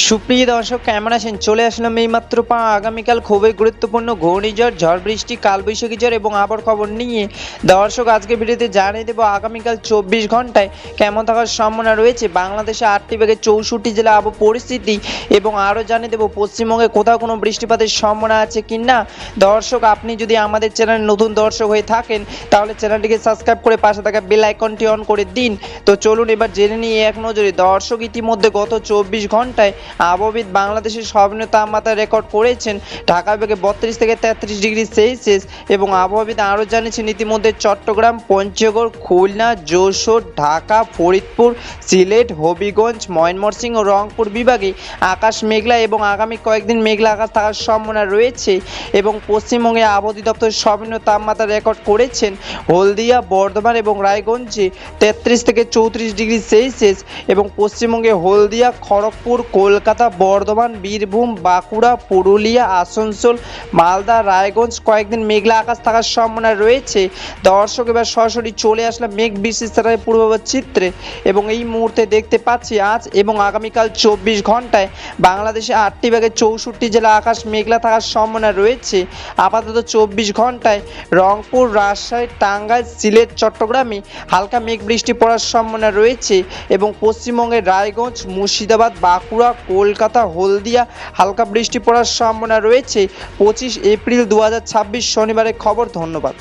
সুপ্রিয় দর্শক কেমন আছেন? চলে আসলাম এইমাত্র আগামীকাল খুবই গুরুত্বপূর্ণ ঘূর্ণিঝড়, ঝড় বৃষ্টি, কালবৈশাখী ঝড় এবং আবহাওয়ার খবর নিয়ে। দর্শক আজকে ভিডিওতে জানিয়ে দেবো আগামীকাল 24 ঘন্টায় কেমন থাকার সম্ভাবনা রয়েছে বাংলাদেশে 8টি বিভাগে 64 জেলা আবহাওয়া পরিস্থিতি, এবং আরও জানিয়ে দেবো পশ্চিমবঙ্গে কোথাও কোনো বৃষ্টিপাতের সম্ভাবনা আছে কি না। দর্শক আপনি যদি আমাদের চ্যানেলে নতুন দর্শক হয়ে থাকেন তাহলে চ্যানেলটিকে সাবস্ক্রাইব করে পাশে থাকা বেল আইকনটি অন করে দিন। তো চলুন এবার জেনে নিয়ে এক নজরে। দর্শক ইতিমধ্যে গত 24 ঘন্টায় আবহবিদ বাংলাদেশের সর্বনিম্ন তাপমাত্রা রেকর্ড করেছেন ঢাকা বিভাগে 32 থেকে 33 ডিগ্রি সেলসিয়াস, এবং আবহবিদ আরও জানিয়েছেন ইতিমধ্যে চট্টগ্রাম, পঞ্চগড়, খুলনা, যশোর, ঢাকা, ফরিদপুর, সিলেট, হবিগঞ্জ, ময়মনসিংহ ও রংপুর বিভাগে আকাশ মেঘলা এবং আগামী কয়েকদিন মেঘলা আকাশ থাকার সম্ভাবনা রয়েছে। এবং পশ্চিমবঙ্গে আবহাওয়া অধিদপ্তর সর্বনিম্ন তাপমাত্রা রেকর্ড করেছেন হলদিয়া, বর্ধমান এবং রায়গঞ্জে 33 থেকে 34 ডিগ্রি সেলসিয়াস, এবং পশ্চিমবঙ্গে হলদিয়া, খড়গপুর, কলকাতা, বর্ধমান, বীরভূম, বাঁকুড়া, পুরুলিয়া, আসানসোল, মালদা, রায়গঞ্জ কয়েকদিন মেঘলা আকাশ থাকার সম্ভাবনা রয়েছে। দর্শক এবার সরাসরি চলে আসলাম মেঘ বিশিষ্টারের পূর্বাভাস চিত্রে, এবং এই মুহূর্তে দেখতে পাচ্ছি আজ এবং আগামীকাল 24 ঘন্টায় বাংলাদেশে 8টি বিভাগে 64 জেলা আকাশ মেঘলা থাকার সম্ভাবনা রয়েছে। আপাতত 24 ঘন্টায় রংপুর, রাজশাহী, টাঙ্গাইল, সিলেট, চট্টগ্রামে হালকা মেঘ বৃষ্টি পড়ার সম্ভাবনা রয়েছে, এবং পশ্চিমবঙ্গের রায়গঞ্জ, মুর্শিদাবাদ, বাঁকুড়া, কলকাতা, হলদিয়া হালকা বৃষ্টি পড়ার সম্ভাবনা রয়েছে। 25 এপ্রিল 2026 শনিবারের খবর। ধন্যবাদ।